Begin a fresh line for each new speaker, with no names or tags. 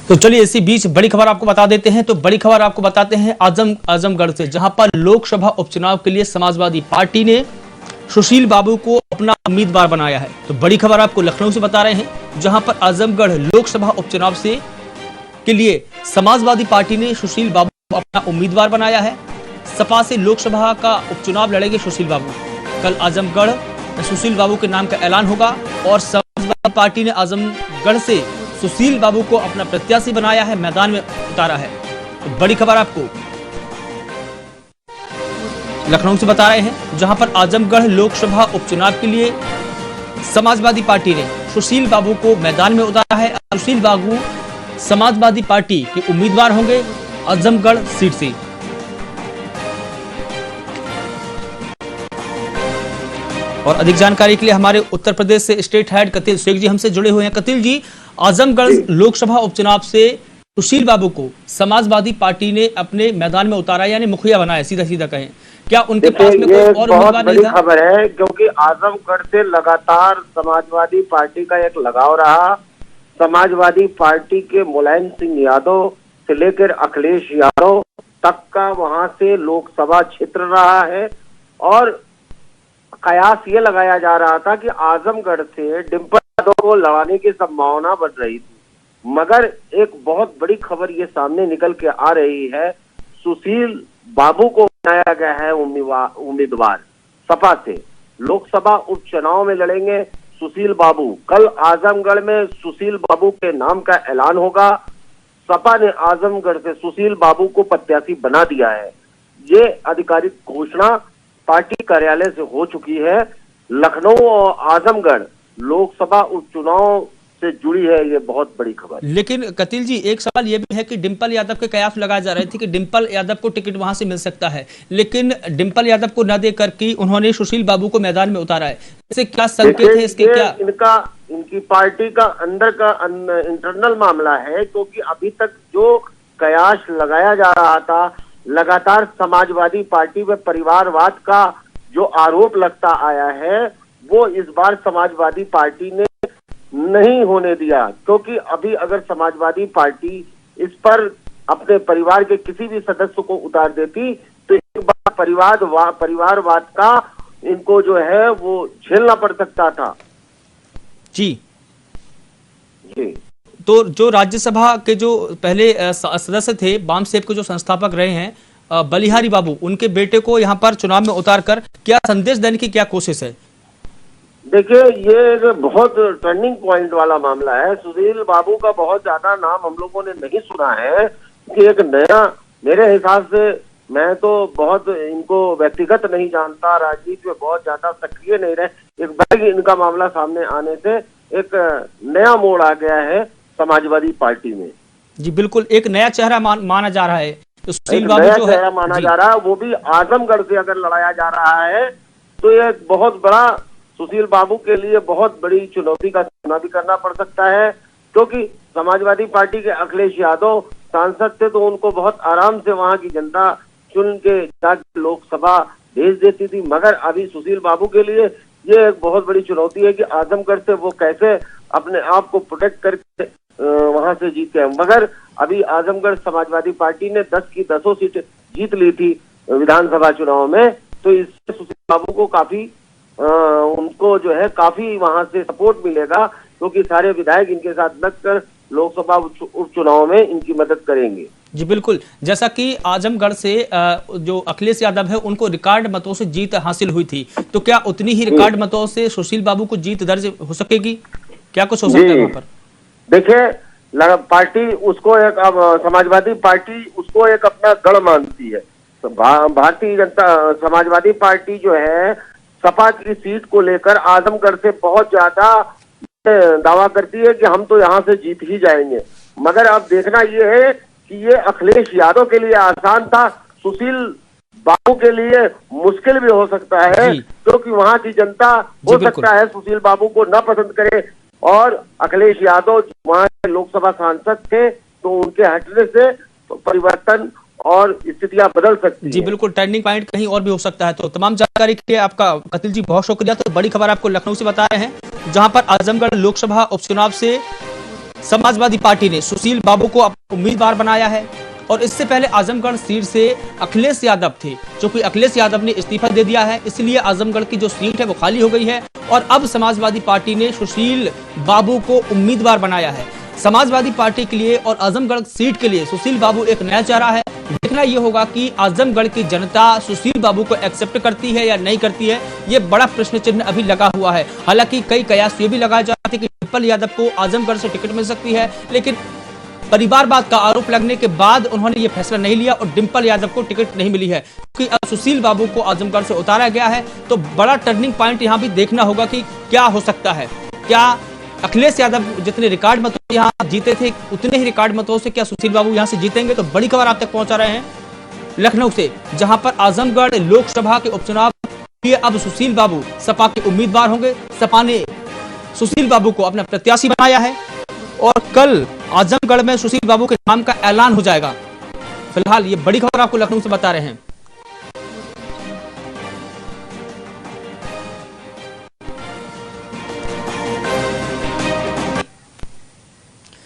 तो चलिए इसी बीच बड़ी खबर आपको बता देते हैं। तो बड़ी खबर आपको बताते हैं आजमगढ़ से, जहां पर लोकसभा उपचुनाव के लिए समाजवादी पार्टी ने सुशील बाबू को अपना उम्मीदवार बनाया है। तो बड़ी खबर आपको लखनऊ से बता रहे हैं, जहां पर आजमगढ़ लोकसभा उपचुनाव के लिए समाजवादी पार्टी ने सुशील बाबू को अपना उम्मीदवार बनाया है। सपा से लोकसभा का उपचुनाव लड़ेंगे सुशील बाबू। कल आजमगढ़ में सुशील बाबू के नाम का ऐलान होगा और समाजवादी पार्टी ने आजमगढ़ से सुशील बाबू को अपना प्रत्याशी बनाया है, मैदान में उतारा है। तो बड़ी खबर आपको लखनऊ से बता रहे हैं, जहां पर आजमगढ़ लोकसभा उपचुनाव के लिए समाजवादी पार्टी ने सुशील बाबू को मैदान में उतारा है। सुशील बाबू समाजवादी पार्टी के उम्मीदवार होंगे आजमगढ़ सीट से। और अधिक जानकारी के लिए हमारे उत्तर प्रदेश से स्टेट हेड कतिल शेख जी हमसे जुड़े हुए हैं। कतिल जी, आजमगढ़ लोकसभा उपचुनाव से सुशील बाबू को समाजवादी पार्टी ने अपने मैदान में उतारा, यानी मुखिया बनाया, सीधा सीधा कहें। क्या उनके पास में कोई और उम्मीदवार नहीं था?
खबर है, क्योंकि आजमगढ़ से लगातार समाजवादी पार्टी का एक लगाव रहा। समाजवादी पार्टी के मुलायम सिंह यादव से लेकर अखिलेश यादव तक का वहां से लोकसभा क्षेत्र रहा है और कयास ये लगाया जा रहा था कि आजमगढ़ से डिम्पल यादव को लड़ाने की संभावना बढ़ रही थी। मगर एक बहुत बड़ी खबर ये सामने निकल के आ रही है, सुशील बाबू को बनाया गया है उम्मीदवार। सपा से लोकसभा उपचुनाव में लड़ेंगे सुशील बाबू। कल आजमगढ़ में सुशील बाबू के नाम का ऐलान होगा। सपा ने आजमगढ़ से सुशील बाबू को प्रत्याशी बना दिया है। ये आधिकारिक घोषणा पार्टी कार्यालय से हो चुकी है। लखनऊ और आजमगढ़ लोकसभा उपचुनाव से जुड़ी है ये बहुत बड़ी खबर।
लेकिन कतिल जी, एक सवाल ये भी है कि डिम्पल यादव के कयास लगाए जा रहे थे कि डिम्पल यादव को टिकट वहां से मिल सकता है, लेकिन डिम्पल यादव को न देकर के उन्होंने सुशील बाबू को मैदान में उतारा है। इससे क्या संकेत है? इसके क्या
इनकी पार्टी का अंदर का इंटरनल मामला है, क्योंकि अभी तक जो कयास लगाया जा रहा था, लगातार समाजवादी पार्टी में परिवारवाद का जो आरोप लगता आया है, वो इस बार समाजवादी पार्टी ने नहीं होने दिया। क्योंकि अभी अगर समाजवादी पार्टी इस पर अपने परिवार के किसी भी सदस्य को उतार देती तो एक बार परिवारवाद का इनको जो है वो झेलना पड़ सकता था।
जी। तो जो राज्यसभा के जो पहले सदस्य थे, वाम सेप के जो संस्थापक रहे हैं बलिहारी बाबू, उनके बेटे को यहाँ पर चुनाव में उतार कर क्या संदेश देने की क्या कोशिश है?
देखिए, ये एक बहुत टर्निंग पॉइंट वाला मामला है। सुशील बाबू का बहुत ज्यादा नाम हम लोगों ने नहीं सुना है कि एक नया, मेरे हिसाब से, मैं तो बहुत इनको व्यक्तिगत नहीं जानता, राजनीति में बहुत ज्यादा सक्रिय नहीं रहे, एक बार इनका मामला सामने आने से एक नया मोड़ आ गया है समाजवादी पार्टी में।
जी बिल्कुल, एक नया चेहरा माना जा रहा है। तो सुशील बाबू
नया
जो
चेहरा माना जा रहा है, वो भी आजमगढ़ से अगर लड़ाया जा रहा है तो ये बहुत बड़ा, सुशील बाबू के लिए बहुत बड़ी चुनौती का सामना भी करना पड़ सकता है। क्योंकि समाजवादी पार्टी के अखिलेश यादव सांसद थे तो उनको बहुत आराम से वहां की जनता चुन के लोकसभा भेज देती थी। मगर अभी सुशील बाबू के लिए ये एक बहुत बड़ी चुनौती है कि आजमगढ़ से वो कैसे अपने आप को प्रोटेक्ट करके वहां से जीते हैं। मगर अभी आजमगढ़ समाजवादी पार्टी ने 10 की 10 सीट जीत ली थी विधानसभा चुनाव में, तो इससे सुशील बाबू को काफी उनको जो है काफी वहां से सपोर्ट मिलेगा, क्योंकि सारे विधायक इनके साथ लगकर लोकसभा उपचुनाव में इनकी मदद करेंगे।
जी बिल्कुल, जैसा कि आजमगढ़ से जो अखिलेश यादव है उनको रिकॉर्ड मतों से जीत हासिल हुई थी, तो क्या उतनी ही रिकॉर्ड मतों से सुशील बाबू को जीत दर्ज हो सकेगी? क्या कुछ हो सकता है वहां पर?
देखिए, पार्टी उसको एक, अब समाजवादी पार्टी उसको एक अपना गढ़ मानती है। भारतीय जनता समाजवादी पार्टी जो है सपा की सीट को लेकर आजमगढ़ से बहुत ज्यादा दावा करती है कि हम तो यहाँ से जीत ही जाएंगे। मगर अब देखना ये है कि ये अखिलेश यादव के लिए आसान था, सुशील बाबू के लिए मुश्किल भी हो सकता है, क्योंकि वहां की जनता हो सकता है सुशील बाबू को न पसंद करे। और अखिलेश यादव वहां के लोकसभा सांसद थे, तो उनके हटने से परिवर्तन और स्थितियां बदल सकती हैं।
जी बिल्कुल, टर्निंग पॉइंट कहीं और भी हो सकता है। तो तमाम जानकारी के लिए आपका कतिल जी बहुत शुक्रिया। तो बड़ी खबर आपको लखनऊ से बता रहे हैं, जहां पर आजमगढ़ लोकसभा उपचुनाव से समाजवादी पार्टी ने सुशील बाबू को अपना उम्मीदवार बनाया है और इससे पहले आजमगढ़ सीट से अखिलेश यादव थे, जो कि अखिलेश यादव ने इस्तीफा दे दिया है, इसलिए आजमगढ़ की जो सीट है वो खाली हो गई है और अब समाजवादी पार्टी ने सुशील बाबू को उम्मीदवार बनाया है। समाजवादी पार्टी के लिए और आजमगढ़ सीट के लिए सुशील बाबू एक नया चेहरा है। देखना यह होगा कि आजमगढ़ की जनता सुशील बाबू को एक्सेप्ट करती है या नहीं करती है, ये बड़ा प्रश्न चिन्ह अभी लगा हुआ है। हालांकि कई कयास ये भी लगाए जाते हैं कि डिम्पल यादव को आजमगढ़ से टिकट मिल सकती है, लेकिन परिवारवाद का आरोप लगने के बाद उन्होंने ये फैसला नहीं लिया और डिम्पल यादव को टिकट नहीं मिली है, क्योंकि अब सुशील बाबू को आजमगढ़ से उतारा गया है। तो बड़ा टर्निंग पॉइंट यहाँ भी देखना होगा कि क्या हो सकता है। क्या अखिलेश यादव जितने रिकॉर्ड मतों यहाँ जीते थे उतने ही रिकॉर्ड मतों से क्या सुशील बाबू यहाँ से जीतेंगे? तो बड़ी खबर आप तक पहुंचा रहे हैं लखनऊ से, जहां पर आजमगढ़ लोकसभा के उपचुनाव के अब सुशील बाबू सपा के उम्मीदवार होंगे। सपा ने सुशील बाबू को अपना प्रत्याशी बनाया है और कल आजमगढ़ में सुशील बाबू के नाम का ऐलान हो जाएगा। फिलहाल ये बड़ी खबर आपको लखनऊ से बता रहे हैं।